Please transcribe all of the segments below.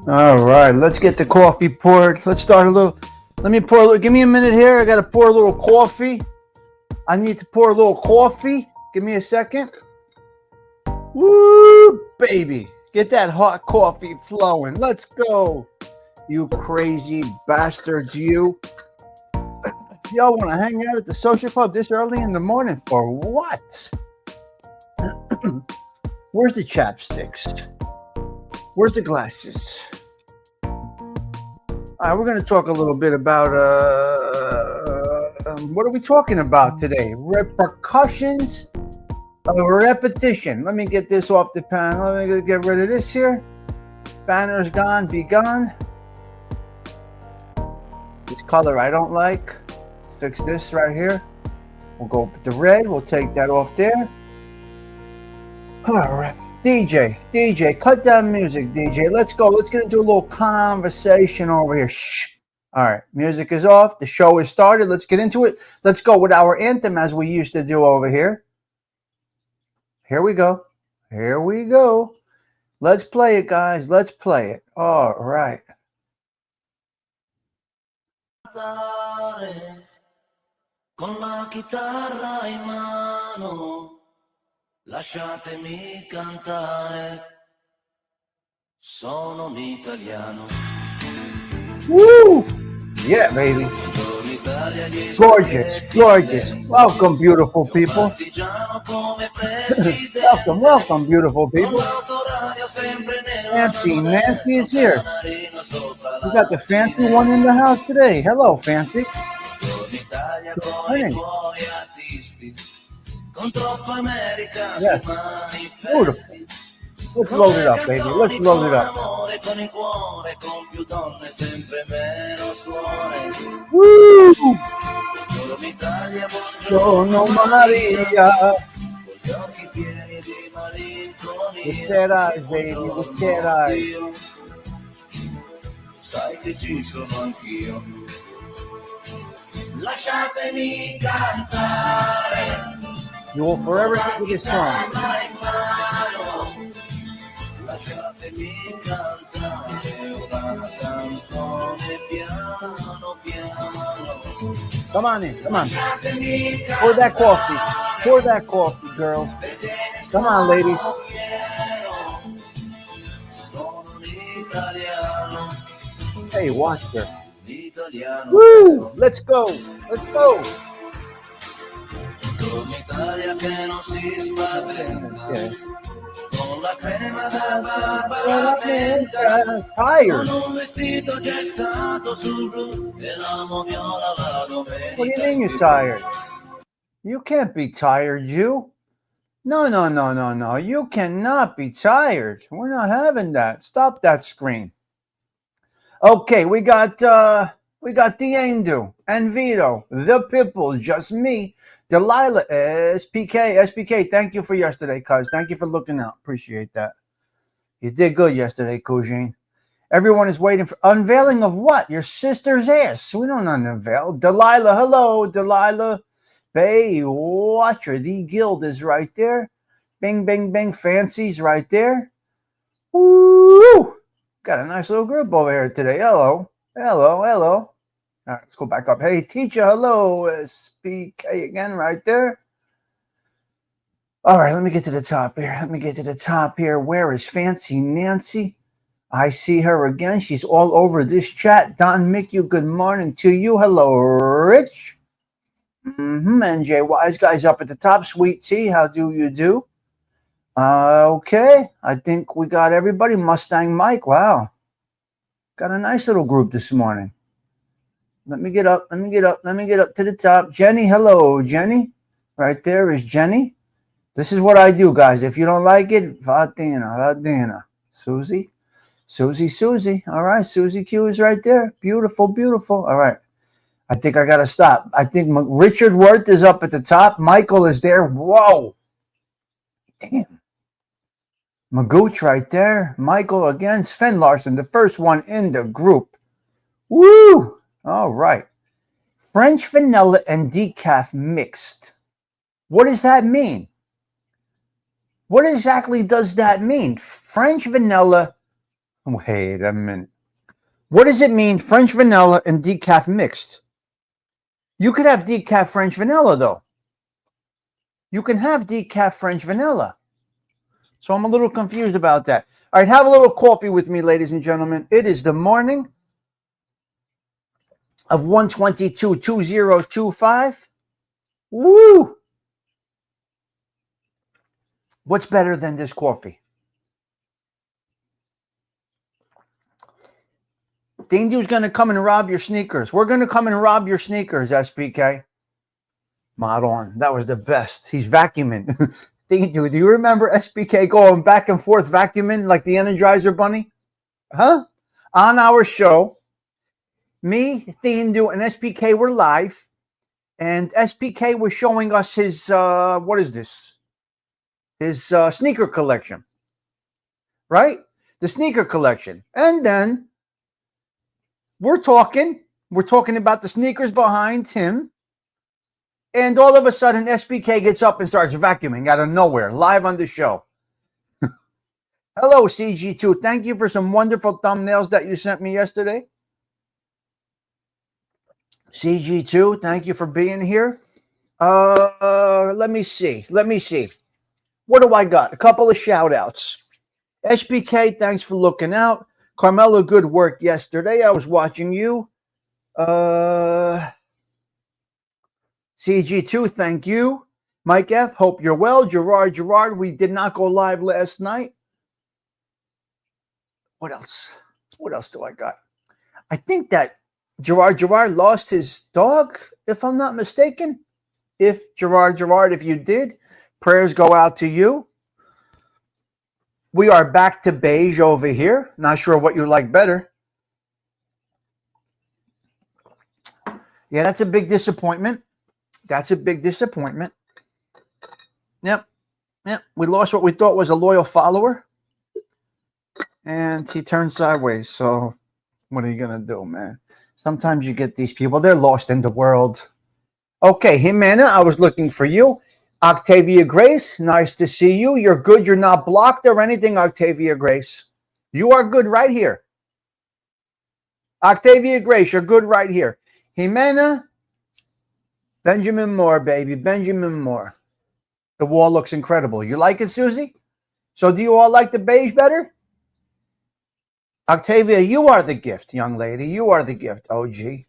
All right, let's get the coffee poured. Let's start a little. Let me pour a little. Give me a minute here. I got to pour a little coffee. I need to pour a little coffee. Give me a second. Woo, baby. Get that hot coffee flowing. Let's go. You crazy bastards, you. Y'all want to hang out at the social club this early in the morning for what? Where's the chapsticks? Where's the glasses? All right, we're going to talk a little bit about, what are we talking about today? Repercussions of repetition. Let me get this off the pan. Let me get rid of this here. Banner's gone, be gone. This color I don't like. Fix this right here. We'll go with the red. We'll take that off there. All right. DJ, cut down music, DJ. Let's go. Let's get into a little conversation over here. Shh. All right. Music is off. The show is started. Let's get into it. Let's go with our anthem as we used to do over here. Here we go. Here we go. Let's play it, guys. Let's play it. All right. Con la chitarra in mano, lasciatemi cantare, sono un italiano. Woo! Yeah, baby. Gorgeous, gorgeous. Welcome, beautiful people. welcome, beautiful people. Nancy is here. We got the fancy one in the house today. Hello, Fancy. Yes, beautiful. Let's load it up, baby. Let's load it up. Woo! Buongiorno Maria. With sad eyes, baby. With sad eyes. Sai che ci sono anch'io. Lasciatemi cantare. You will forever think of this song. Lasciatemi cantare una canzone piano piano. Come on in, come on. Pour that coffee. Pour that coffee, girls. Come on, ladies. Hey, watch her. Woo! Let's go! Let's go! Tired. What do you mean you're tired? You can't be tired, you. No. You cannot be tired. We're not having that. Stop that screen. Okay, we got Diendu and Vito, the Pipple, just me, Delilah, SPK, thank you for yesterday, cuz. Thank you for looking out. Appreciate that. You did good yesterday, Cousine. Everyone is waiting for unveiling of what? Your sister's ass. We don't unveil. Delilah, hello, Delilah. Bay Watcher, the guild is right there. Bing, bing, bing, Fancy's right there. Woo! Got a nice little group over here today. Hello. All right, let's go back up. Hey, teacher, hello. SPK again right there. All right, let me get to the top here. Where is Fancy Nancy? I see her again. She's all over this chat. Don Mick, good morning to you. Hello, Rich. NJ Wise Guys up at the top. Sweet Tea, how do you do? Okay, I think we got everybody. Mustang Mike, wow. Got a nice little group this morning. Let me get up to the top. Jenny, hello, Jenny. Right there is Jenny. This is what I do, guys. If you don't like it, Vadina. Susie. All right, Susie Q is right there. Beautiful. All right. I think I got to stop. I think Richard Worth is up at the top. Michael is there. Whoa. Damn. Magooch right there. Michael again. Sven Larson, the first one in the group. Woo! All right. French vanilla and decaf mixed. What does that mean? What exactly does that mean? French vanilla Wait a minute. What does it mean, French vanilla and decaf mixed? You could have decaf French vanilla, though. You can have decaf French vanilla. So I'm a little confused about that. All right, have a little coffee with me, ladies and gentlemen. It is the morning of 1/22/2025. Woo! What's better than this coffee? Dindu's going to come and rob your sneakers. We're going to come and rob your sneakers, SPK. Mod on. That was the best. He's vacuuming. Dindu, do you remember SPK going back and forth vacuuming like the Energizer Bunny? Huh? On our show, me, Dindu, and SPK were live, and SPK was showing us his, what is this? His sneaker collection. Right? The sneaker collection. And then we're talking about the sneakers behind him, and all of a sudden SPK gets up and starts vacuuming out of nowhere, live on the show. Hello, CG2. Thank you for some wonderful thumbnails that you sent me yesterday. CG2, thank you for being here. Let me see. What do I got? A couple of shout outs. SPK, thanks for looking out. Carmela, good work yesterday. I was watching you. CG2, thank you. Mike F, hope you're well. Gerard, we did not go live last night. What else? What else do I got? I think that Gerard lost his dog, if I'm not mistaken. If Gerard, if you did, prayers go out to you. We are back to beige over here. Not sure what you like better. Yeah, that's a big disappointment. Yep. We lost what we thought was a loyal follower. And he turned sideways. So what are you going to do, man? Sometimes you get these people. They're lost in the world. Okay, Jimena, I was looking for you. Octavia Grace, nice to see you. You're good. You're not blocked or anything, Octavia Grace. You are good right here. Octavia Grace, you're good right here. Jimena, Benjamin Moore, baby. Benjamin Moore. The wall looks incredible. You like it, Susie? So do you all like the beige better? Octavia, you are the gift, young lady. You are the gift, OG.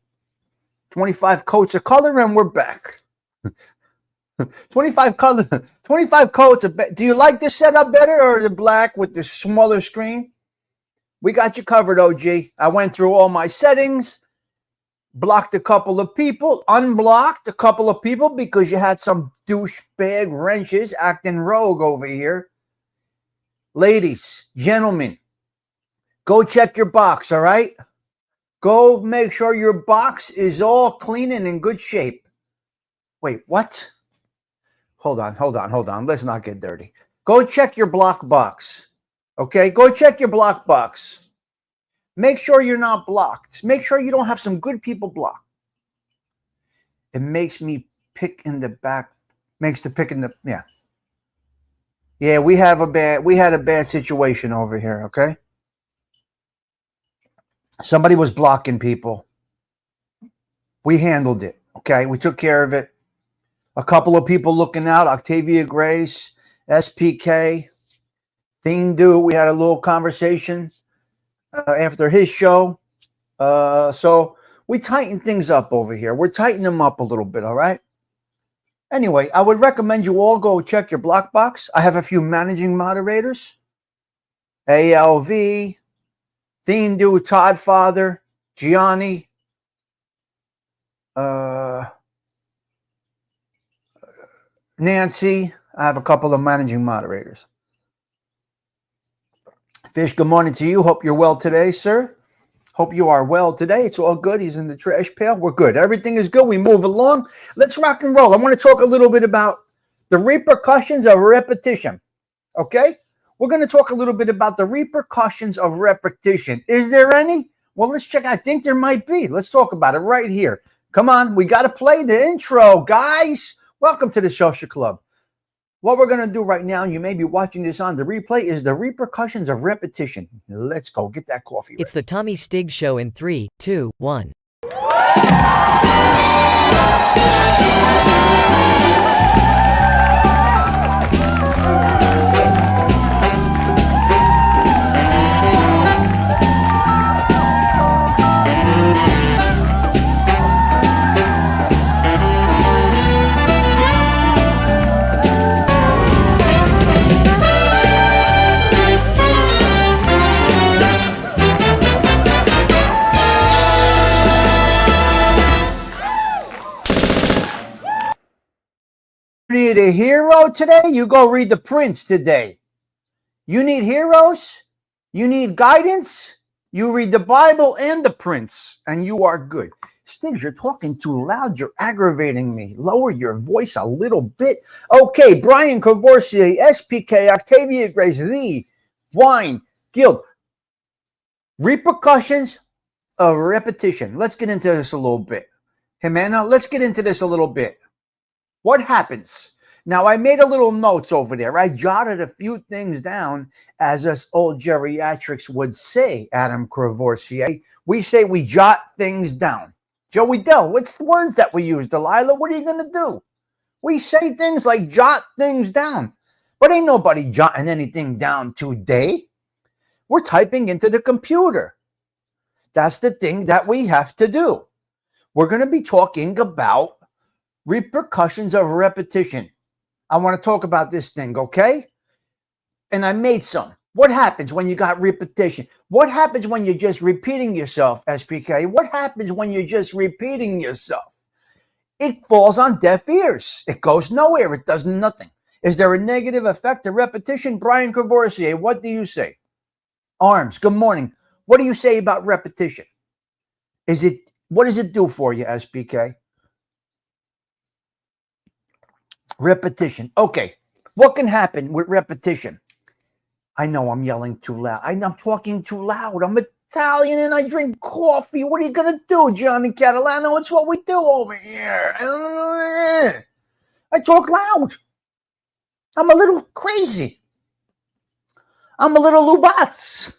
25 coats of color and we're back. 25 coats of do you like this setup better or the black with the smaller screen? We got you covered, OG. I went through all my settings, blocked a couple of people, unblocked a couple of people because you had some douchebag wrenches acting rogue over here. Ladies, gentlemen, go check your box, all right? Go make sure your box is all clean and in good shape. Wait, what? Hold on. Let's not get dirty. Go check your block box. Okay? Go check your block box. Make sure you're not blocked. Make sure you don't have some good people blocked. It makes me pick in the back. Makes the pick in the, yeah. Yeah, we had a bad situation over here, okay? Somebody was blocking people. We handled it, okay? We took care of it. A couple of people looking out, Octavia Grace, SPK, Thindu. We had a little conversation after his show. So we tightened things up over here. We're tightening them up a little bit, all right? Anyway, I would recommend you all go check your block box. I have a few managing moderators. ALV, Thindu, Todd Father, Gianni, Nancy. I have a couple of managing moderators. Fish, good morning to you. Hope you're well today, sir. Hope you are well today. It's all good. He's in the trash pail. We're good. Everything is good. We move along. Let's rock and roll. I want to talk a little bit about the repercussions of repetition. Okay? We're going to talk a little bit about the repercussions of repetition. Is there any? Well, let's check. I think there might be. Let's talk about it right here. Come on. We got to play the intro, guys. Welcome to the Social Club. What we're going to do right now, you may be watching this on the replay, is the repercussions of repetition. Let's go get that coffee ready. It's the Tommy Stig Show in 3, 2, 1. You need a hero today? You go read the Prince today. You need heroes? You need guidance? You read the Bible and the Prince, and you are good. Stiggs, you're talking too loud. You're aggravating me. Lower your voice a little bit. Okay, Brian Cavorsier, SPK, Octavia Grace, the Wine Guild. Repercussions of repetition. Let's get into this a little bit. Jimena, let's get into this a little bit. What happens? Now, I made a little notes over there. I jotted a few things down, as us old geriatrics would say, Adam Cavorsier. We say we jot things down. Joey Dell, what's the words that we use? Delilah, what are you going to do? We say things like jot things down. But ain't nobody jotting anything down today. We're typing into the computer. That's the thing that we have to do. We're going to be talking about repercussions of repetition. I want to talk about this thing, okay? And I made some. What happens when you got repetition? What happens when you're just repeating yourself, SPK? What happens when you're just repeating yourself? It falls on deaf ears. It goes nowhere. It does nothing. Is there a negative effect of repetition? Brian Cavorsier, what do you say? Arms, good morning. What do you say about repetition? What does it do for you, SPK? Repetition. Okay. What can happen with repetition? I know I'm yelling too loud. I'm talking too loud. I'm Italian and I drink coffee. What are you going to do, Johnny Catalano? It's what we do over here. I talk loud. I'm a little crazy. I'm a little Lubats.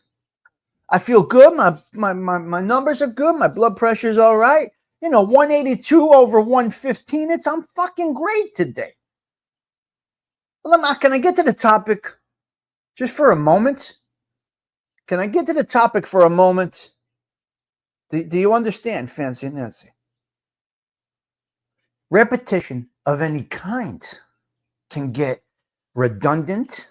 I feel good. My numbers are good. My blood pressure is all right. 182 over 115. I'm fucking great today. Well, can I get to the topic just for a moment? Can I get to the topic for a moment? Do you understand, Fancy Nancy? Repetition of any kind can get redundant.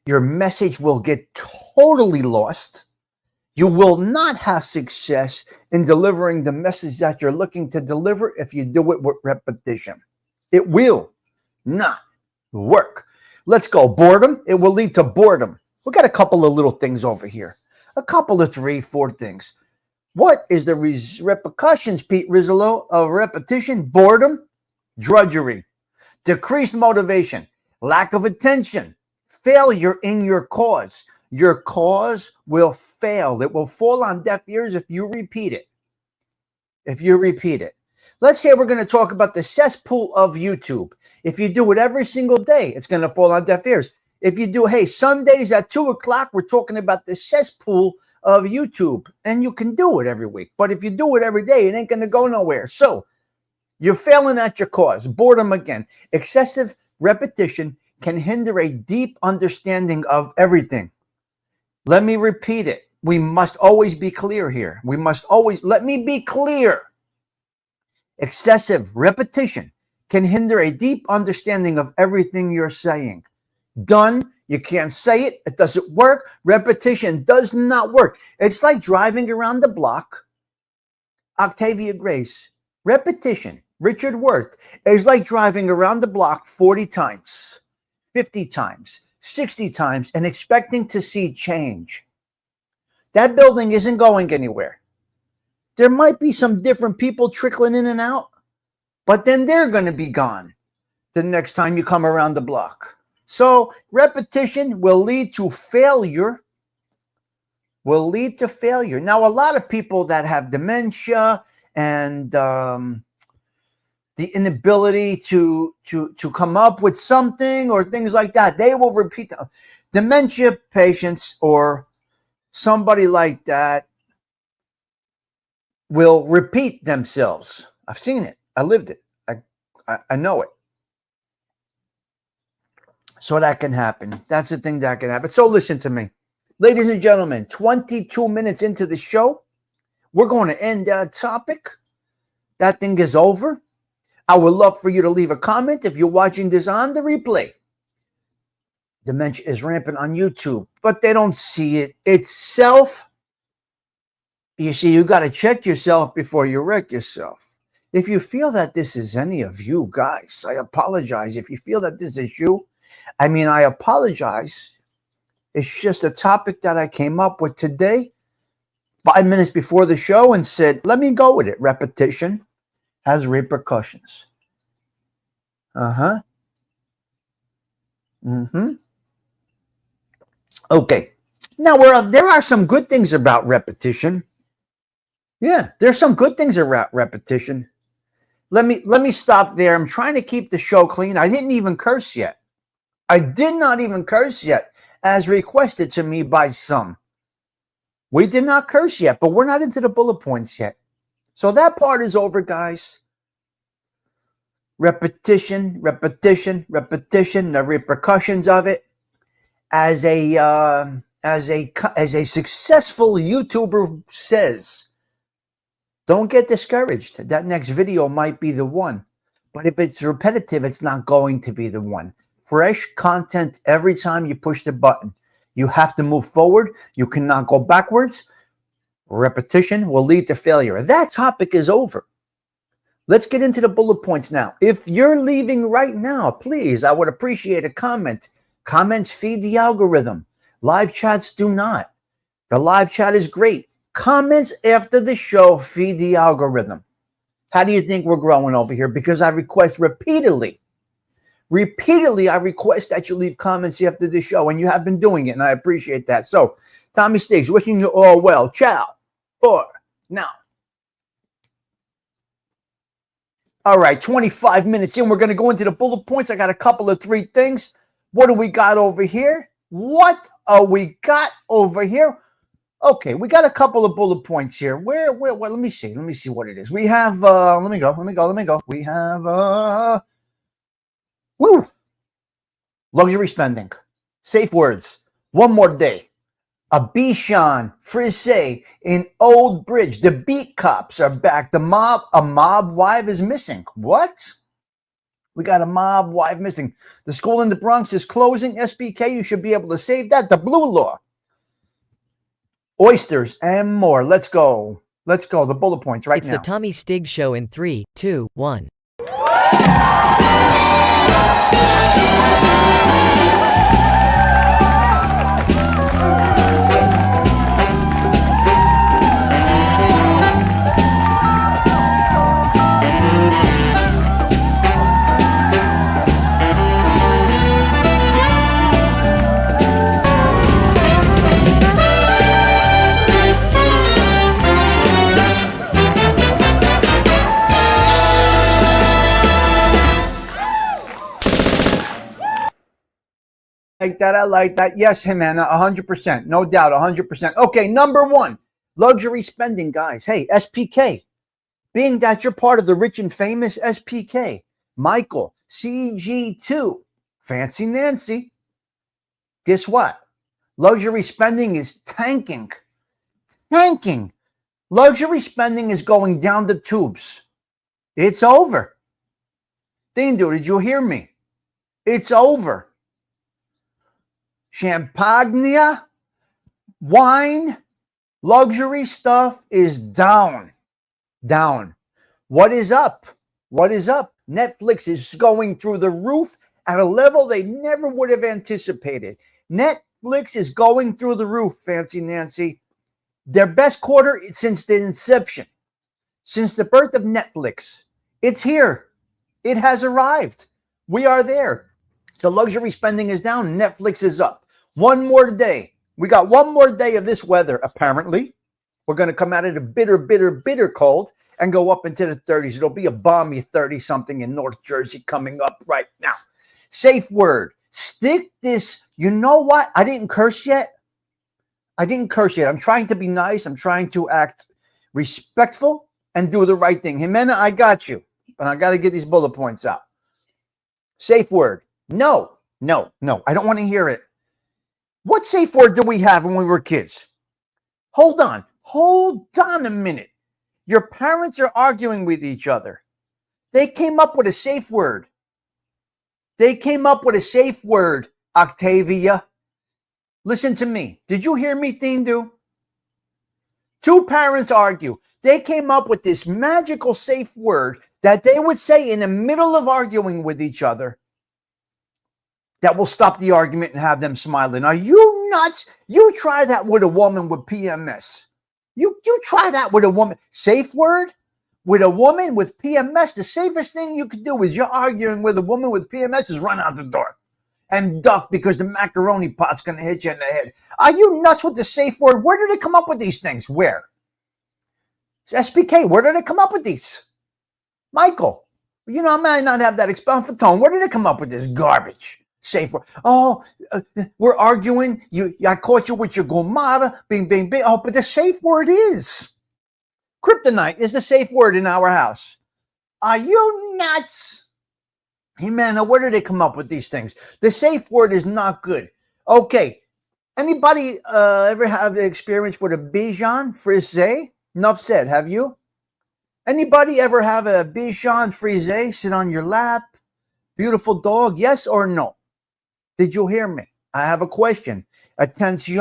Your message will get totally lost. You will not have success in delivering the message that you're looking to deliver if you do it with repetition. It will not work. Let's go. Boredom. It will lead to boredom. We got a couple of little things over here. A couple of 3, 4 things. What is the repercussions, Pete Rizzolo, of repetition? Boredom, drudgery, decreased motivation, lack of attention, failure in your cause. Your cause will fail. It will fall on deaf ears if you repeat it. Let's say we're going to talk about the cesspool of YouTube. If you do it every single day, it's going to fall on deaf ears. If you do, Sundays at 2 o'clock, we're talking about the cesspool of YouTube. And you can do it every week. But if you do it every day, it ain't going to go nowhere. So you're failing at your cause. Boredom again. Excessive repetition can hinder a deep understanding of everything. Let me repeat it. We must always be clear here. Let me be clear. Excessive repetition can hinder a deep understanding of everything you're saying. Done. You can't say it. It doesn't work. Repetition does not work. It's like driving around the block. Octavia Grace. Repetition. Richard Worth. Is like driving around the block 40 times, 50 times, 60 times, and expecting to see change. That building isn't going anywhere. There might be some different people trickling in and out, but then they're going to be gone the next time you come around the block. So repetition will lead to failure. Now, a lot of people that have dementia and the inability to come up with something or things like that. They will repeat. Dementia patients or somebody like that will repeat themselves. I've seen it. I lived it. I know it. So that can happen. That's the thing that can happen. So listen to me. Ladies and gentlemen, 22 minutes into the show, we're going to end that topic. That thing is over. I would love for you to leave a comment if you're watching this on the replay. Dementia is rampant on YouTube, but they don't see it itself. You see, you got to check yourself before you wreck yourself. If you feel that this is any of you guys, I apologize. If you feel that this is you, I apologize. It's just a topic that I came up with today, 5 minutes before the show, and said, let me go with it. Repetition has repercussions. Okay. Now, there are some good things about repetition. Yeah, there's some good things about repetition. Let me stop there. I'm trying to keep the show clean. I didn't even curse yet. I did not even curse yet, as requested to me by some. We did not curse yet, but we're not into the bullet points yet. So that part is over, guys. Repetition, repetition, repetition, the repercussions of it. As a successful YouTuber says, don't get discouraged. That next video might be the one. But if it's repetitive, it's not going to be the one. Fresh content every time you push the button. You have to move forward. You cannot go backwards. Repetition will lead to failure. That topic is over. Let's get into the bullet points now. If you're leaving right now, please, I would appreciate a comment. Comments feed the algorithm. Live chats do not. The live chat is great. Comments after the show feed the algorithm. How do you think we're growing over here? Because I request repeatedly, I request that you leave comments after the show, and you have been doing it, and I appreciate that. So, Tommy Stiggs, wishing you all well. Ciao for now. All right, 25 minutes in. We're going to go into the bullet points. I got a couple of 3 things. What do we got over here? Okay, we got a couple of bullet points here. Where, let me see what it is. We have, let me go. We have, luxury spending, safe words, one more day. A Bichon Frise in Old Bridge. The beat cops are back. A mob wife is missing. What? We got a mob wife missing. The school in the Bronx is closing. SBK, you should be able to save that. The blue law. Oysters and more. Let's go. The bullet points right now. It's the Tommy Stiggs Show in 3, 2, 1. I like that. Yes, Jimena, 100%. No doubt, 100%. Okay, number 1, luxury spending, guys. Hey, SPK, being that you're part of the rich and famous SPK, Michael, CG2, Fancy Nancy, guess what? Luxury spending is tanking. Luxury spending is going down the tubes. It's over. Dindo, did you hear me? It's over. Champagne, wine, luxury stuff is down. What is up? Netflix is going through the roof at a level they never would have anticipated. Netflix is going through the roof, Fancy Nancy. Their best quarter since the inception, since the birth of Netflix. It's here. It has arrived. We are there. The luxury spending is down. Netflix is up. One more day. We got one more day of this weather, apparently. We're going to come out of the bitter, bitter, bitter cold and go up into the 30s. It'll be a balmy 30-something in North Jersey coming up right now. Safe word. Stick this. You know what? I didn't curse yet. I'm trying to be nice. I'm trying to act respectful and do the right thing. Jimena, I got you. But I got to get these bullet points out. Safe word. No. I don't want to hear it. What safe word did we have when we were kids? Hold on a minute. Your parents are arguing with each other. They came up with a safe word. Octavia. Listen to me. Did you hear me, Tindu? Two parents argue. They came up with this magical safe word that they would say in the middle of arguing with each other that will stop the argument and have them smiling. Are you nuts? You try that with a woman with PMS. You try that with a woman. Safe word? With a woman with PMS, the safest thing you could do is you're arguing with a woman with PMS is run out the door and duck because the macaroni pot's going to hit you in the head. Are you nuts with the safe word? Where did they come up with these things? Where? SPK, where did they come up with these? Michael, you know, I might not have that expound tone. Where did they come up with this garbage? Safe word. Oh, we're arguing. I caught you with your gomada. Bing, bing, bing. Oh, but the safe word is kryptonite is the safe word in our house. Are you nuts? Hey, man, where did they come up with these things? The safe word is not good. Okay. Anybody ever have experience with a Bichon Frise? Enough said. Have you? Anybody ever have a Bichon Frise sit on your lap? Beautiful dog. Yes or no? Did you hear me? I have a question. Attention.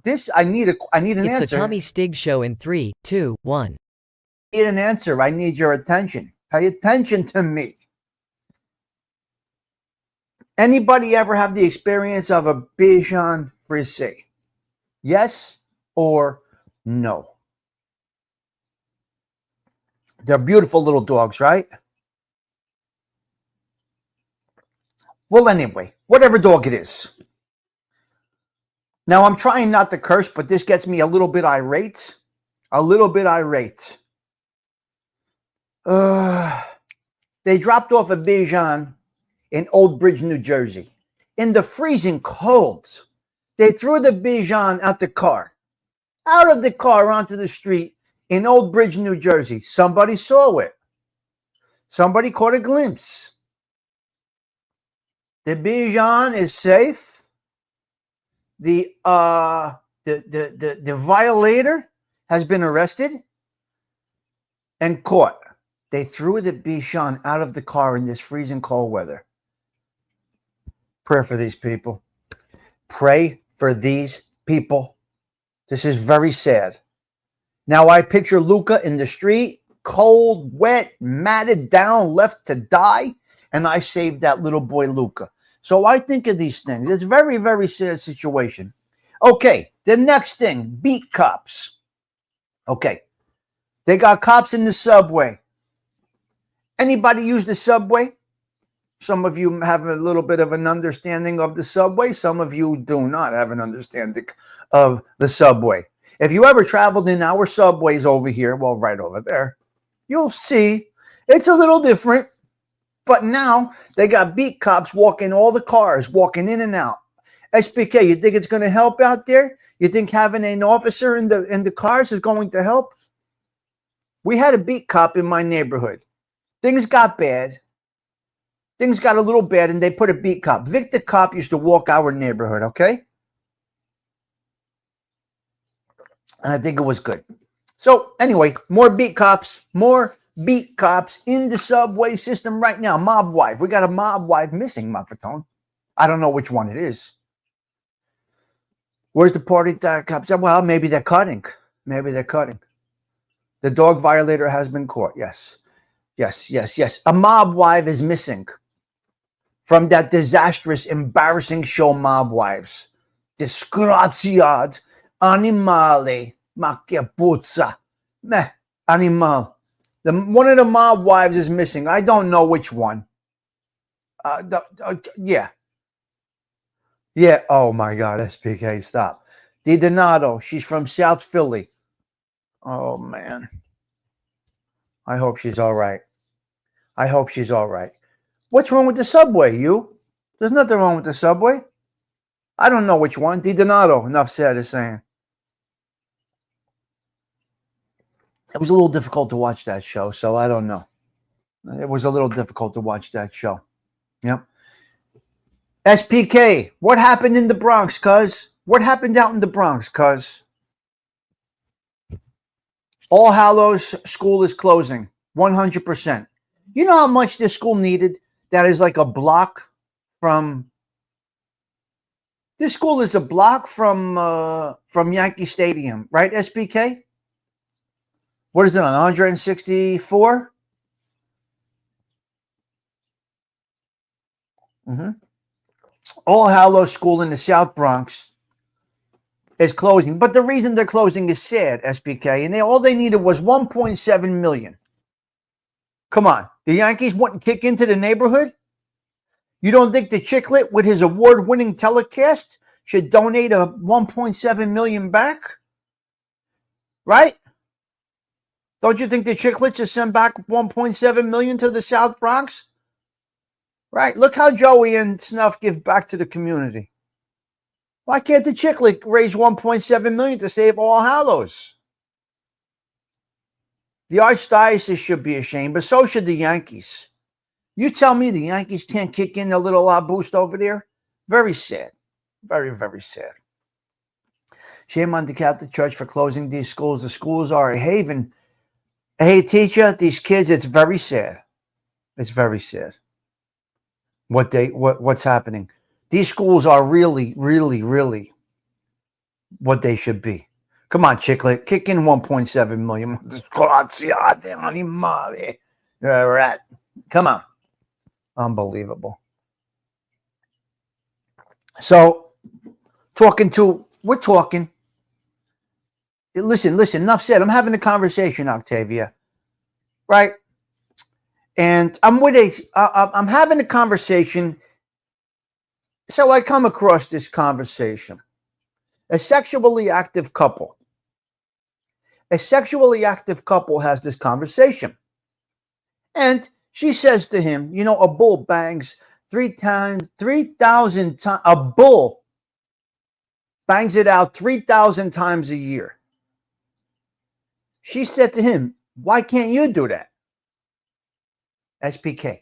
This I need an answer. It's the Tommy Stig Show in 3, 2, 1. I need an answer. I need your attention. Pay attention to me. Anybody ever have the experience of a Bichon Frise? Yes or no? They're beautiful little dogs, right? Well, anyway, whatever dog it is. Now, I'm trying not to curse, but this gets me a little bit irate. They dropped off a Bichon in Old Bridge, New Jersey. In the freezing cold, they threw the Bichon out of the car onto the street in Old Bridge, New Jersey. Somebody saw it. Somebody caught a glimpse. The Bichon is safe. The violator has been arrested and caught. They threw the Bichon out of the car in this freezing cold weather. Pray for these people. Pray for these people. This is very sad. Now I picture Luca in the street, cold, wet, matted down, left to die, and I saved that little boy Luca. So I think of these things. It's a very, very sad situation. Okay, the next thing, beat cops. Okay, they got cops in the subway. Anybody use the subway? Some of you have a little bit of an understanding of the subway. Some of you do not have an understanding of the subway. If you ever traveled in our subways over here, well, right over there, you'll see it's a little different. But now they got beat cops walking all the cars, walking in and out. SPK, you think it's going to help out there? You think having an officer in the cars is going to help? We had a beat cop in my neighborhood. Things got bad. Things got a little bad, and they put a beat cop. Vic the cop used to walk our neighborhood, okay? And I think it was good. So anyway, more beat cops in the subway system right now. Mob wife. We got a mob wife missing, Mafatone. I don't know which one it is. Where's the party that cops? Well, maybe they're cutting. The dog violator has been caught. Yes. A mob wife is missing from that disastrous, embarrassing show, Mob Wives. Disgraziad animale, ma che puzza. Meh, animal. One of the mob wives is missing. I don't know which one. Yeah. Oh my God, SPK, stop. DiDonato, she's from South Philly. Oh, man. I hope she's all right. I hope she's all right. What's wrong with the subway, you? There's nothing wrong with the subway. I don't know which one. DiDonato, enough said, is saying. It was a little difficult to watch that show, so I don't know. It was a little difficult to watch that show. Yep. SPK, what happened in the Bronx, cuz? What happened out in the Bronx, cuz? All Hallows School is closing, 100%. You know how much this school needed? That is like a block from... This school is a block from Yankee Stadium, right, SPK? What is it, on 164? Mm-hmm. All Hallows School in the South Bronx is closing. But the reason they're closing is sad, SPK. And all they needed was $1.7 million. Come on. The Yankees wouldn't kick into the neighborhood? You don't think the Chicklet, with his award-winning telecast, should donate a $1.7 million back? Right? Don't you think the Chicklets should send back $1.7 million to the South Bronx? Right? Look how Joey and Snuff give back to the community. Why can't the Chicklet raise $1.7 million to save All Hallows? The Archdiocese should be ashamed, but so should the Yankees. You tell me the Yankees can't kick in a little boost over there? Very sad. Very, very sad. Shame on the Catholic Church for closing these schools. The schools are a haven. Hey, teacher, these kids, it's very sad. It's very sad. What's happening? These schools are really, really, really what they should be. Come on, Chicklet, kick in $1.7 million. Right. Come on. Unbelievable. So, we're talking. Listen, enough said. I'm having a conversation, Octavia. Right? And I'm having a conversation. So I come across this conversation. A sexually active couple. A sexually active couple has this conversation. And she says to him, you know, a bull bangs 3,000 times. A bull bangs it out 3,000 times a year. She said to him, why can't you do that? SPK.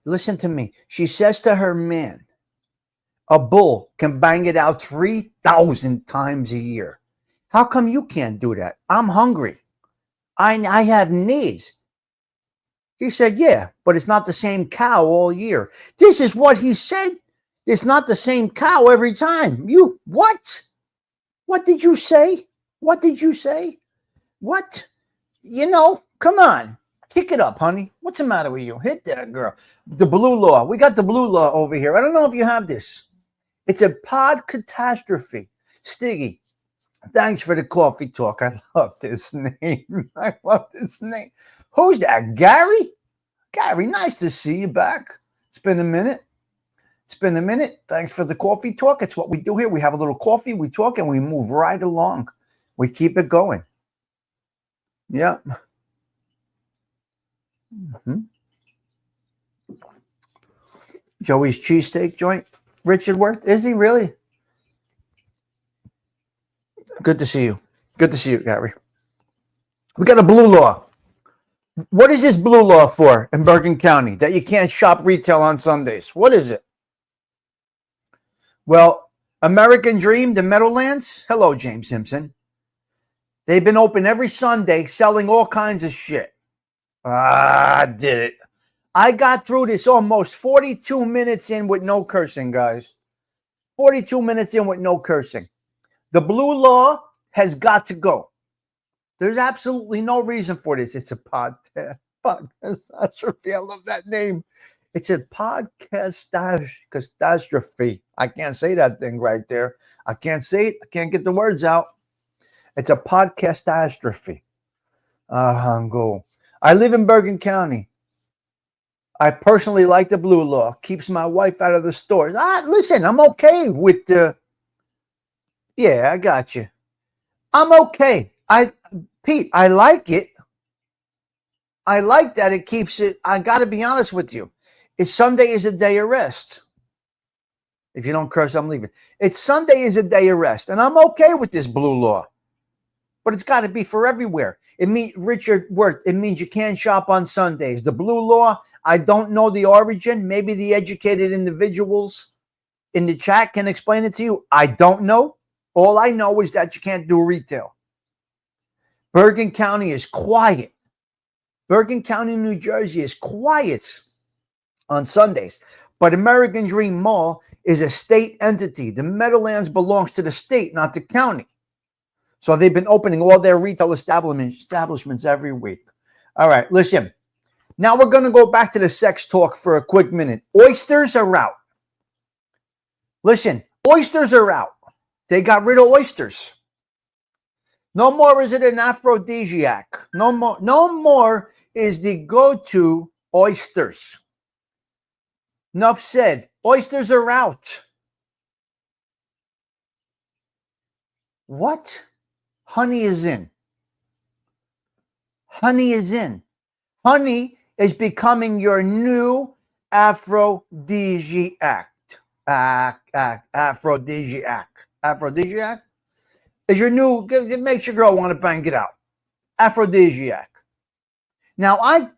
Listen to me. She says to her man, a bull can bang it out 3,000 times a year. How come you can't do that? I'm hungry. I have needs. He said, yeah, but it's not the same cow all year. This is what he said. It's not the same cow every time. What? What did you say? What did you say? What? You know, come on. Kick it up, honey. What's the matter with you? Hit that girl. The blue law. We got the blue law over here. I don't know if you have this. It's a pod catastrophe. Stiggy, thanks for the coffee talk. I love this name. I love this name. Who's that? Gary? Gary, nice to see you back. It's been a minute. Thanks for the coffee talk. It's what we do here. We have a little coffee, we talk, and we move right along. We keep it going. Yep. Mm-hmm. Joey's cheesesteak joint. Richard Worth, is he really? Good to see you. Good to see you, Gary. We got a blue law. What is this blue law for in Bergen County? That you can't shop retail on Sundays. What is it? Well, American Dream, the Meadowlands. Hello, James Simpson. They've been open every Sunday selling all kinds of shit. I did it. I got through this almost 42 minutes in with no cursing, guys. 42 minutes in with no cursing. The blue law has got to go. There's absolutely no reason for this. It's a podcast. I love that name. It's a podcast catastrophe. I can't say that thing right there. I can't say it. I can't get the words out. It's a podcast catastrophe. Go. I live in Bergen County. I personally like the blue law. Keeps my wife out of the stores. Listen, I'm okay with the Yeah, I got you. I'm okay. Pete, I like it. I like that it keeps it. I got to be honest with you. It's Sunday is a day of rest. If you don't curse, I'm leaving. It's Sunday is a day of rest, and I'm okay with this blue law. But it's got to be for everywhere. It means Richard worked. It means you can't shop on Sundays. The blue law, I don't know the origin. Maybe the educated individuals in the chat can explain it to you. I don't know. All I know is that you can't do retail. Bergen County is quiet. Bergen County, New Jersey is quiet on Sundays. But American Dream Mall is a state entity. The Meadowlands belongs to the state, not the county. So they've been opening all their retail establishments every week. All right, listen. Now we're going to go back to the sex talk for a quick minute. Oysters are out. Listen, oysters are out. They got rid of oysters. No more is it an aphrodisiac. No more is the go-to oysters. Enough said. Oysters are out. What? Honey is in. Honey is in. Honey is becoming your new aphrodisiac. Aphrodisiac. Aphrodisiac is your new, it makes your girl want to bang it out. Aphrodisiac. Now, I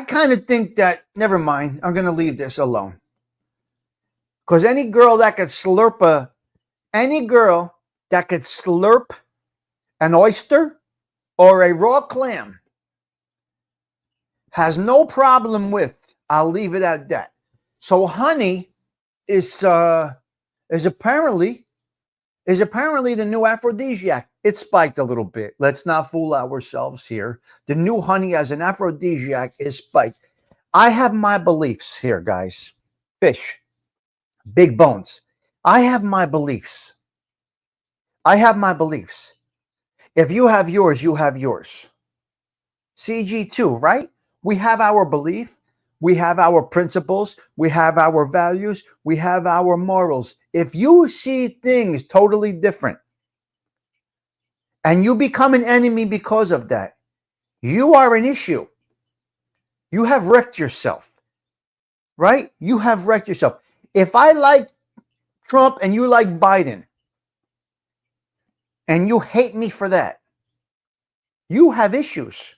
kind of think that, never mind, I'm going to leave this alone. Because any girl that could slurp an oyster or a raw clam has no problem with, I'll leave it at that. So honey is apparently the new aphrodisiac. It spiked a little bit. Let's not fool ourselves here. The new honey as an aphrodisiac is spiked. I have my beliefs here, guys. Fish, big bones. I have my beliefs. If you have yours, you have yours. CG2, right? We have our belief. We have our principles. We have our values. We have our morals. If you see things totally different and you become an enemy because of that, you are an issue. You have wrecked yourself, right? You have wrecked yourself. If I like Trump and you like Biden and you hate me for that, you have issues.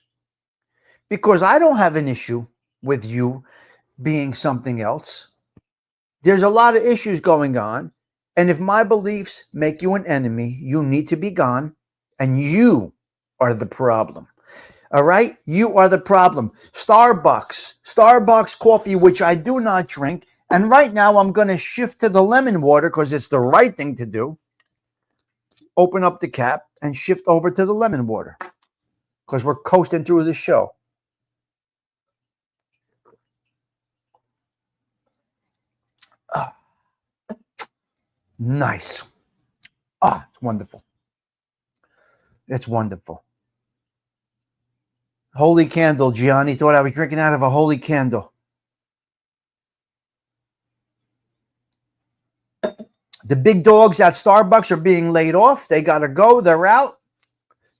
Because I don't have an issue with you being something else. There's a lot of issues going on. And if my beliefs make you an enemy, you need to be gone. And you are the problem. All right? You are the problem. Starbucks coffee, which I do not drink. And right now I'm going to shift to the lemon water because it's the right thing to do. Open up the cap and shift over to the lemon water because we're coasting through the show. Nice. It's wonderful. It's wonderful. Holy candle. Gianni thought I was drinking out of a holy candle. The big dogs at Starbucks are being laid off. They got to go. They're out.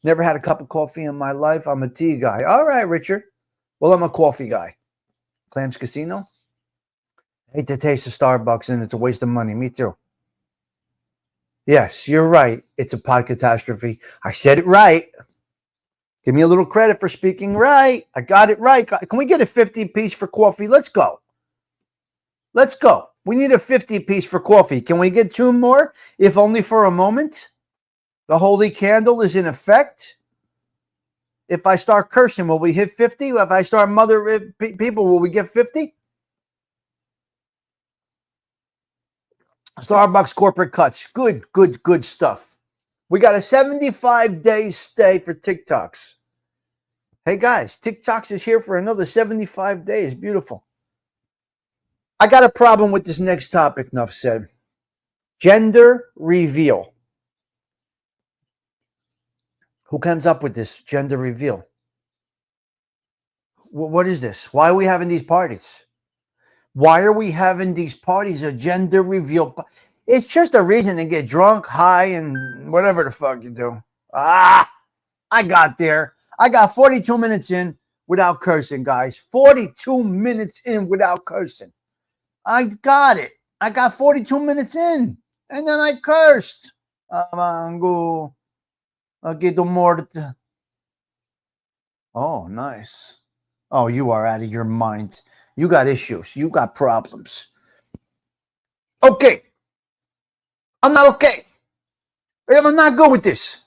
Never had a cup of coffee in my life. I'm a tea guy. All right, Richard. Well, I'm a coffee guy. Clams Casino. Hate the taste of Starbucks and it's a waste of money. Me too. Yes, you're right. It's a pod catastrophe. I said it right. Give me a little credit for speaking right. I got it right. Can we get a 50 piece for coffee? Let's go. Let's go. We need a 50 piece for coffee. Can we get 2 more? If only for a moment. The holy candle is in effect. If I start cursing, will we hit 50? If I start mother people, will we get 50? Starbucks corporate cuts. Good stuff. We got a 75-day stay for TikToks. Hey guys, TikToks is here for another 75 days. Beautiful. I got a problem with this next topic, enough said. Gender reveal. Who comes up with this gender reveal? What is this? Why are we having these parties? Why are we having these parties of gender reveal? It's just a reason to get drunk, high, and whatever the fuck you do. I got there. I got 42 minutes in without cursing, guys. 42 minutes in without cursing. I got it. I got 42 minutes in, and then I cursed. Amango, agito morte. Oh, nice. Oh, you are out of your mind. You got issues. You got problems. Okay. I'm not okay. I'm not good with this.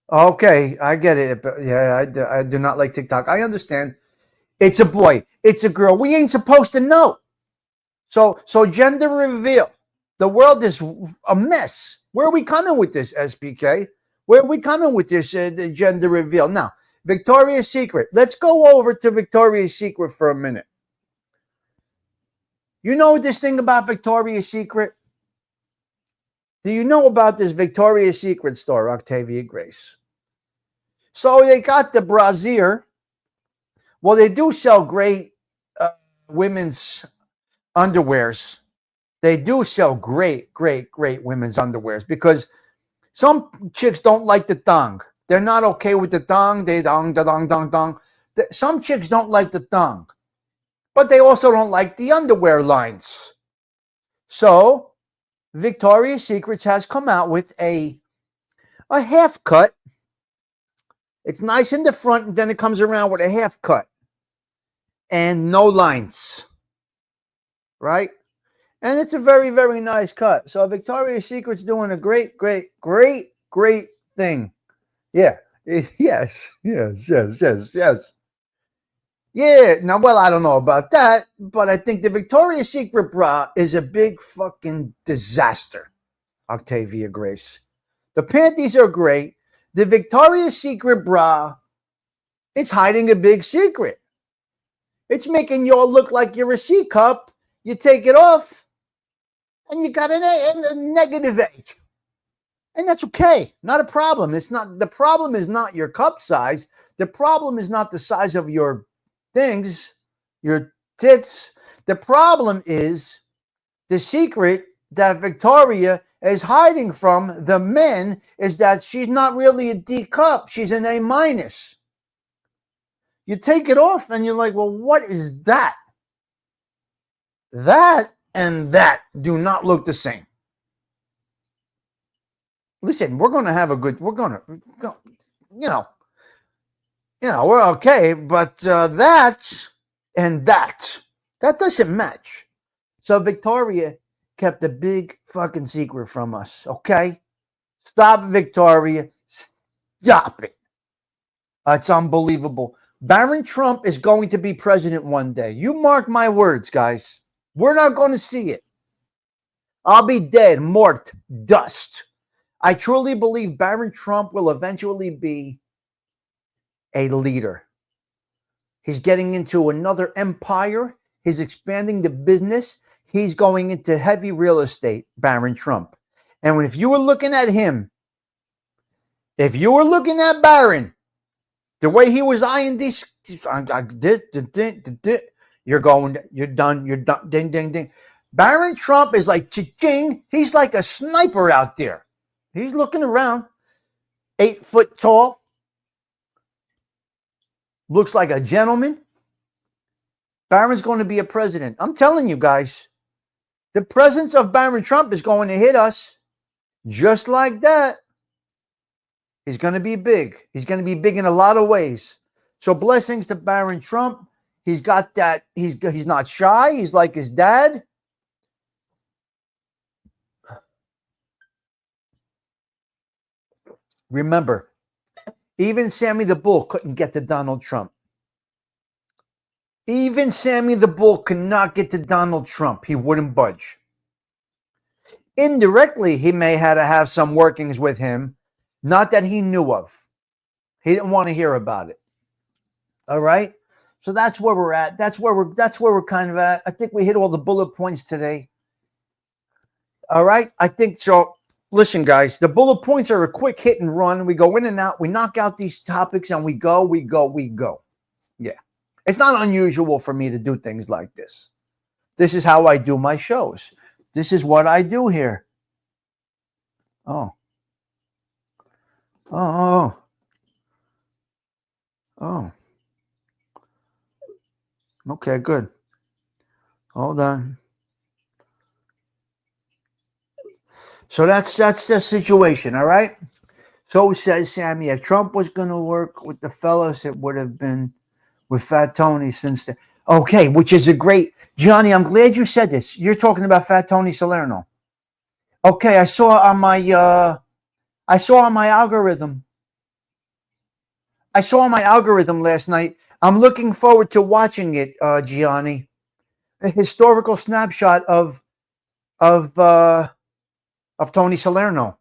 Okay, I get it. But yeah, I do not like TikTok. I understand. It's a boy. It's a girl. We ain't supposed to know. So gender reveal. The world is a mess. Where are we coming with this, SPK? Where are we coming with this gender reveal? Now, Victoria's Secret. Let's go over to Victoria's Secret for a minute. You know this thing about Victoria's Secret? Do you know about this Victoria's Secret store, Octavia Grace? So they got the brassiere. Well, they do sell great women's underwears. They do sell great women's underwears because some chicks don't like the thong. They're not okay with the thong. They dong. Some chicks don't like the thong, but they also don't like the underwear lines. So Victoria's Secret has come out with a half cut. It's nice in the front, and then it comes around with a half cut and no lines, right? And it's a very nice cut. So Victoria's Secret's doing a great thing. Yeah. Yes. Yeah. Now, well, I don't know about that, but I think the Victoria's Secret bra is a big fucking disaster, Octavia Grace. The panties are great. The Victoria's Secret bra is hiding a big secret. It's making you all look like you're a C cup. You take it off, and you got a negative 8. And that's okay. Not a problem. It's not, the problem is not your cup size. The problem is not the size of your things, your tits. The problem is the secret that Victoria is hiding from the men is that she's not really a D cup. She's an A minus. You take it off and you're like, well, what is that? That and that do not look the same. Listen, we're going to have a good, we're okay, but that and that doesn't match. So Victoria kept a big fucking secret from us, okay? Stop it, Victoria. Stop it. It's unbelievable. Barron Trump is going to be president one day. You mark my words, guys. We're not going to see it. I'll be dead, mort, dust. I truly believe Barron Trump will eventually be a leader. He's getting into another empire. He's expanding the business. He's going into heavy real estate, Barron Trump. And if you were looking at him, if you were looking at Barron, the way he was eyeing these, you're done, ding, ding, ding. Barron Trump is like cha-ching. He's like a sniper out there. He's looking around, 8 foot tall, looks like a gentleman. Barron's going to be a president. I'm telling you guys, the presence of Barron Trump is going to hit us just like that. He's going to be big. He's going to be big in a lot of ways. So blessings to Barron Trump. He's got that. He's not shy. He's like his dad. Remember, even Sammy the Bull couldn't get to Donald Trump. Even Sammy the Bull could not get to Donald Trump. He wouldn't budge. Indirectly, he may have to have some workings with him, not that he knew of. He didn't want to hear about it. All right? So that's where we're at. That's where we're kind of at. I think we hit all the bullet points today. All right? I think so. Listen, guys, the bullet points are a quick hit and run. We go in and out. We knock out these topics and we go. Yeah. It's not unusual for me to do things like this. This is how I do my shows. This is what I do here. Oh. Oh. Oh. Okay, good. Hold on. So that's the situation, all right? So says Sammy, if Trump was going to work with the fellows, it would have been with Fat Tony since the... Okay, which is a great... Johnny, I'm glad you said this. You're talking about Fat Tony Salerno. Okay, I saw on my algorithm. I saw on my algorithm last night. I'm looking forward to watching it, Gianni. A historical snapshot of Tony Salerno.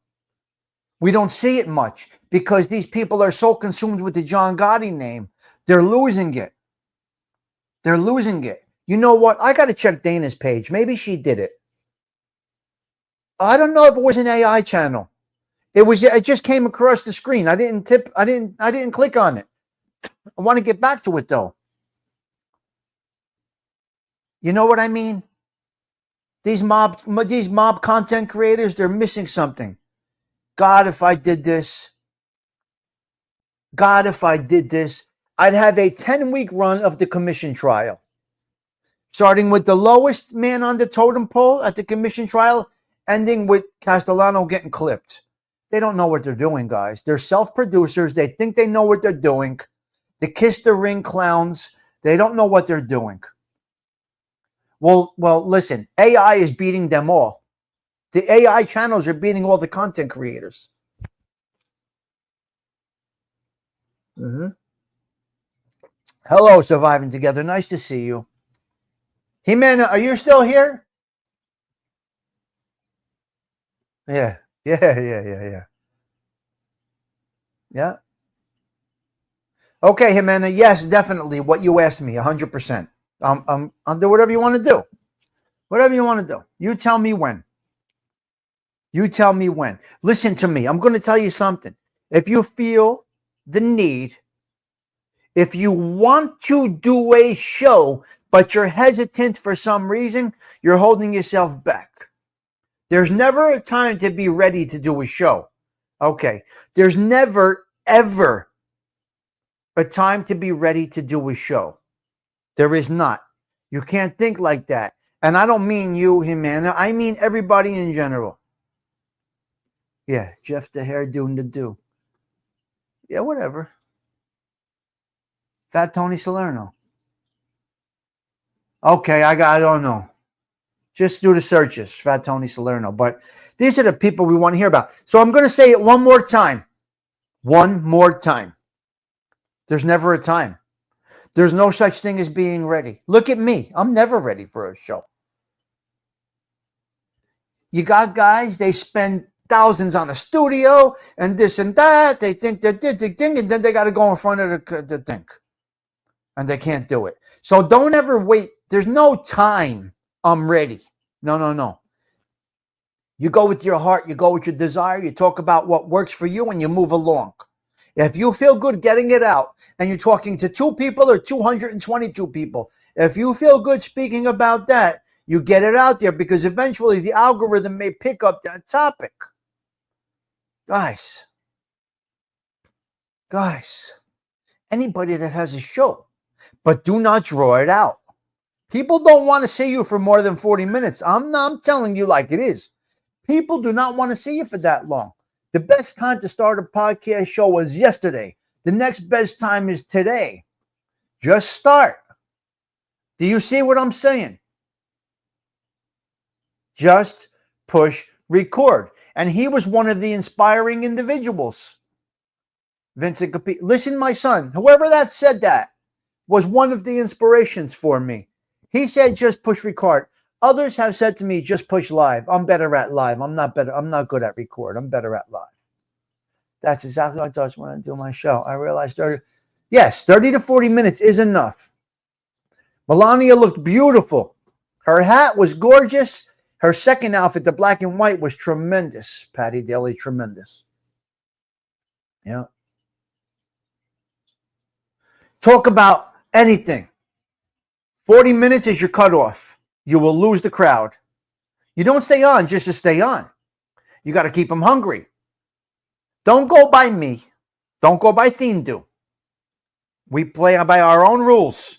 We don't see it much because these people are so consumed with the John Gotti name. They're losing it. They're losing it. You know what? I got to check Dana's page. Maybe she did it. I don't know if it was an AI channel. It just came across the screen. I didn't click on it. I want to get back to it though. You know what I mean? These mob content creators, they're missing something. God, if I did this, I'd have a 10-week run of the commission trial. Starting with the lowest man on the totem pole at the commission trial, ending with Castellano getting clipped. They don't know what they're doing, guys. They're self-producers. They think they know what they're doing. The kiss the ring clowns. They don't know what they're doing. Well, listen, AI is beating them all. The AI channels are beating all the content creators. Mm-hmm. Hello, Surviving Together. Nice to see you. Jimena, are you still here? Yeah. Yeah. Okay, Jimena. Yes, definitely. What you asked me, 100%. I'll do whatever you want to do. Whatever you want to do. You tell me when. Listen to me. I'm going to tell you something. If you feel the need, if you want to do a show, but you're hesitant for some reason, you're holding yourself back. There's never a time to be ready to do a show. Okay. There's never, ever a time to be ready to do a show. There is not. You can't think like that. And I don't mean you, Jimena. I mean everybody in general. Yeah, Jeff the hair doing the do. Yeah, whatever. Fat Tony Salerno. Okay, I don't know. Just do the searches, Fat Tony Salerno. But these are the people we want to hear about. So I'm going to say it one more time. One more time. There's never a time. There's no such thing as being ready. Look at me. I'm never ready for a show. You got guys, they spend thousands on a studio and this and that. They think they're thing, and then they got to go in front of the thing. And they can't do it. So don't ever wait. There's no time. I'm ready. No. You go with your heart. You go with your desire. You talk about what works for you and you move along. If you feel good getting it out and you're talking to 2 people or 222 people, if you feel good speaking about that, you get it out there because eventually the algorithm may pick up that topic. Guys, anybody that has a show, but do not draw it out. People don't want to see you for more than 40 minutes. I'm telling you like it is. People do not want to see you for that long. The best time to start a podcast show was yesterday. The next best time is today. Just start. Do you see what I'm saying? Just push record. And he was one of the inspiring individuals. Vincent Capi. Listen, my son, whoever that said that was one of the inspirations for me. He said, just push record. Others have said to me, just push live. I'm better at live. I'm not good at record. I'm better at live. That's exactly what I thought when I do my show. I realized 30 to 40 minutes is enough. Melania looked beautiful. Her hat was gorgeous. Her second outfit, the black and white, was tremendous. Patty Daly, tremendous. Yeah. Talk about anything. 40 minutes is your cutoff. You will lose the crowd. You don't stay on just to stay on. You got to keep them hungry. Don't go by me. Don't go by Thindu. We play by our own rules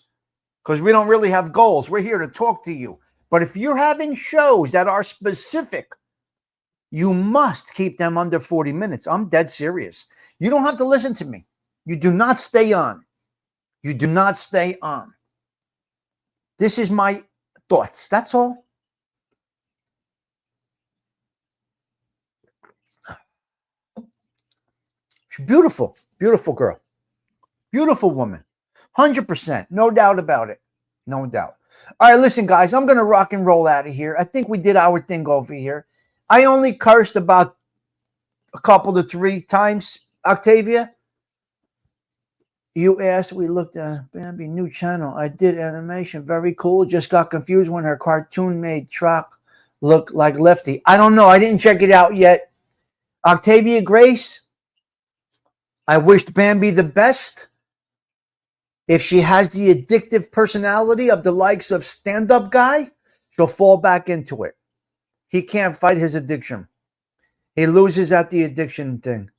because we don't really have goals. We're here to talk to you. But if you're having shows that are specific, you must keep them under 40 minutes. I'm dead serious. You don't have to listen to me. You do not stay on. You do not stay on. This is my thoughts. That's all. She's beautiful. Beautiful girl. Beautiful woman. 100%. No doubt about it. No doubt. All right, listen, guys. I'm going to rock and roll out of here. I think we did our thing over here. I only cursed about a couple to 3 times. Octavia, you asked. We looked at Bambi new channel. I did animation. Very cool. Just got confused when her cartoon made Trock look like Lefty. I don't know. I didn't check it out yet. Octavia Grace, I wished Bambi the best. If she has the addictive personality of the likes of stand-up guy, she'll fall back into it. He can't fight his addiction. He loses at the addiction thing.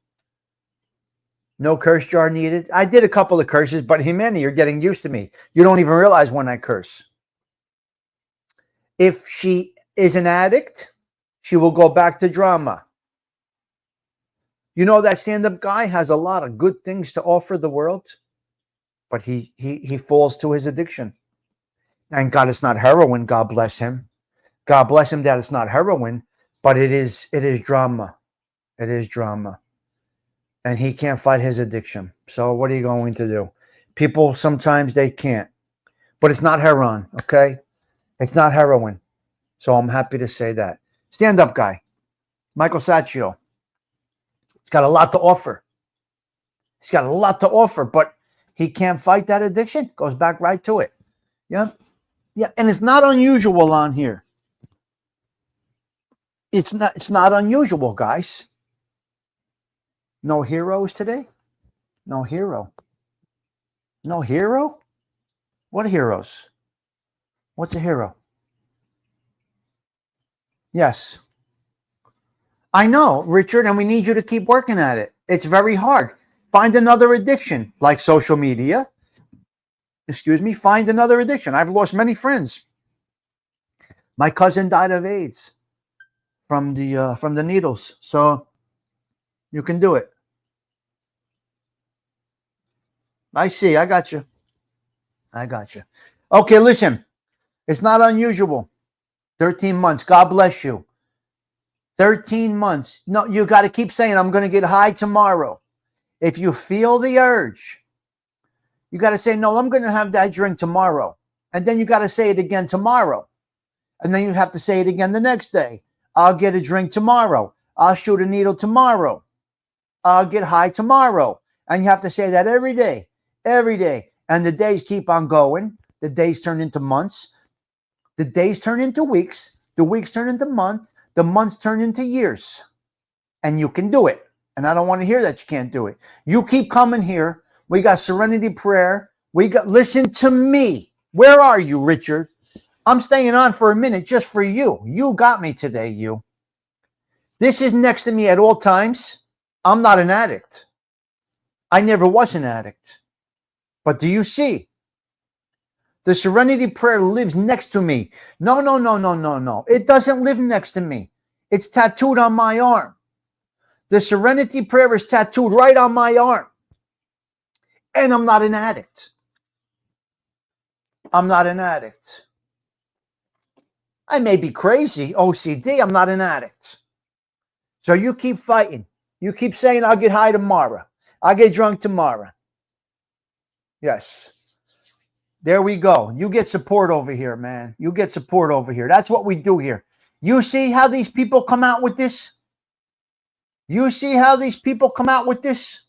No curse jar needed. I did a couple of curses, but Jimena, you're getting used to me. You don't even realize when I curse. If she is an addict, she will go back to drama. You know that stand-up guy has a lot of good things to offer the world, but he falls to his addiction. Thank God it's not heroin. God bless him. God bless him that it's not heroin, but it is drama. It is drama. And he can't fight his addiction. So what are you going to do? People, sometimes they can't. But it's not heroin, okay? It's not heroin. So I'm happy to say that. Stand-up guy, Michael Saccio. He's got a lot to offer. He's got a lot to offer, but he can't fight that addiction. Goes back right to it. Yeah. Yeah. And it's not unusual on here. It's not unusual, guys. No heroes today? No hero. No hero? What heroes? What's a hero? Yes. I know, Richard, and we need you to keep working at it. It's very hard. Find another addiction, like social media. Excuse me, find another addiction. I've lost many friends. My cousin died of AIDS from the needles. So you can do it. I see. I got you. I got you. Okay, listen. It's not unusual. 13 months. God bless you. 13 months. No, you got to keep saying, I'm going to get high tomorrow. If you feel the urge, you got to say, no, I'm going to have that drink tomorrow. And then you got to say it again tomorrow. And then you have to say it again the next day. I'll get a drink tomorrow. I'll shoot a needle tomorrow. I'll get high tomorrow. And you have to say that every day. Every day. And the days keep on going. The days turn into months. The days turn into weeks. The weeks turn into months. The months turn into years. And you can do it. And I don't want to hear that you can't do it. You keep coming here. We got Serenity Prayer. Listen to me. Where are you, Richard? I'm staying on for a minute just for you. You got me today, you. This is next to me at all times. I'm not an addict. I never was an addict. But do you see? The Serenity Prayer lives next to me. No. It doesn't live next to me. It's tattooed on my arm. The Serenity Prayer is tattooed right on my arm. And I'm not an addict. I'm not an addict. I may be crazy, OCD. I'm not an addict. So you keep fighting. You keep saying, I'll get high tomorrow. I'll get drunk tomorrow. Yes. There we go. You get support over here, man. You get support over here. That's what we do here. You see how these people come out with this? You see how these people come out with this?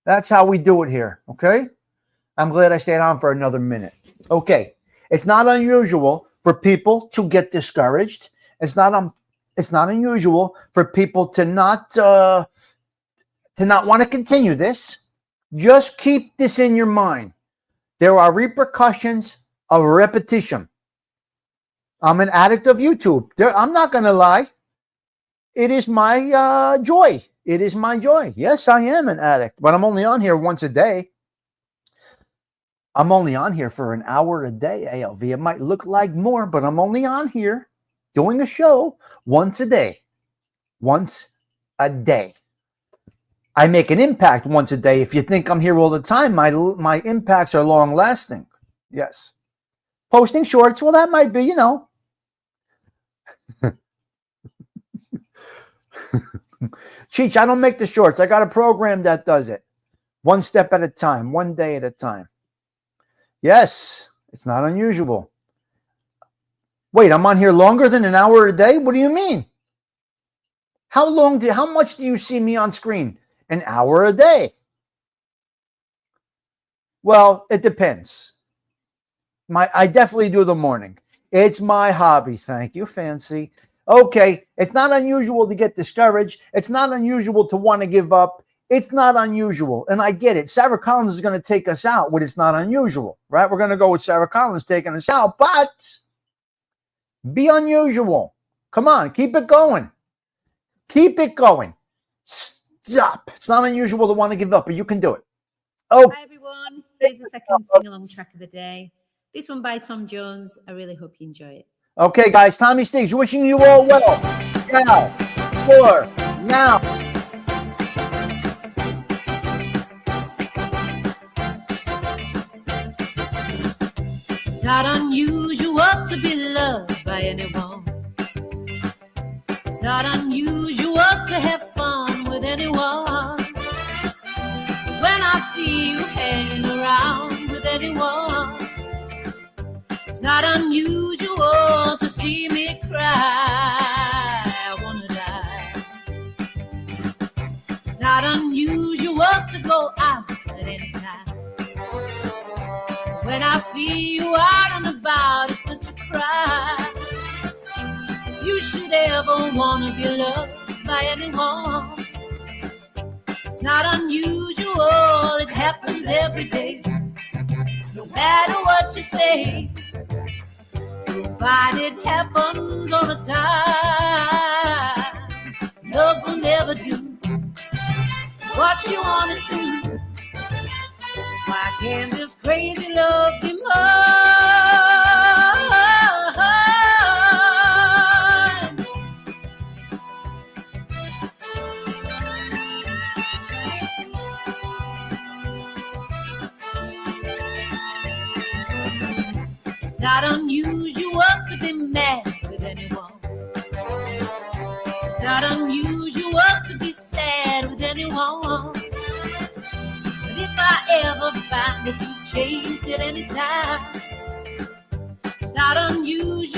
That's how we do it here, okay? I'm glad I stayed on for another minute. Okay. It's not unusual for people to get discouraged. It's not unusual for people to not want to continue this. Just keep this in your mind. There are repercussions of repetition. I'm an addict of YouTube. I'm not going to lie. It is my joy. It is my joy. Yes, I am an addict, but I'm only on here once a day. I'm only on here for an hour a day, ALV. It might look like more, but I'm only on here doing a show once a day. Once a day. I make an impact once a day. If you think I'm here all the time, my impacts are long lasting. Yes. Posting shorts, well, that might be, you know. Cheech, I don't make the shorts. I got a program that does it. One step at a time, one day at a time. Yes, it's not unusual. Wait, I'm on here longer than an hour a day? What do you mean? How much do you see me on screen? An hour a day. Well, it depends. I definitely do the morning. It's my hobby. Thank you, Fancy. Okay, it's not unusual to get discouraged. It's not unusual to want to give up. It's not unusual, and I get it. Sarah Collins is going to take us out with It's Not Unusual, right? We're going to go with Sarah Collins taking us out, but be unusual. Come on, keep it going. Keep it going. Stop. It's not unusual to want to give up, but you can do it. Oh, hi everyone. Here's the second sing-along track of the day. This one by Tom Jones. I really hope you enjoy it. Okay, guys, Tommy Stiggs wishing you all well. Now, for now. It's not unusual to be loved by anyone. It's not unusual to have fun with anyone. When I see you hanging around with anyone, it's not unusual to see me cry. I wanna die. It's not unusual to go out at any time. When I see you out and about, it's such a cry. If you should ever wanna be loved by anyone, it's not unusual, it happens every day. No matter what you say, provided it happens all the time. Love will never do what you want it to. Why can't this crazy love be mine? It's not unusual to be mad with anyone. It's not unusual to be sad with anyone. But if I ever find that you changed at any time, it's not unusual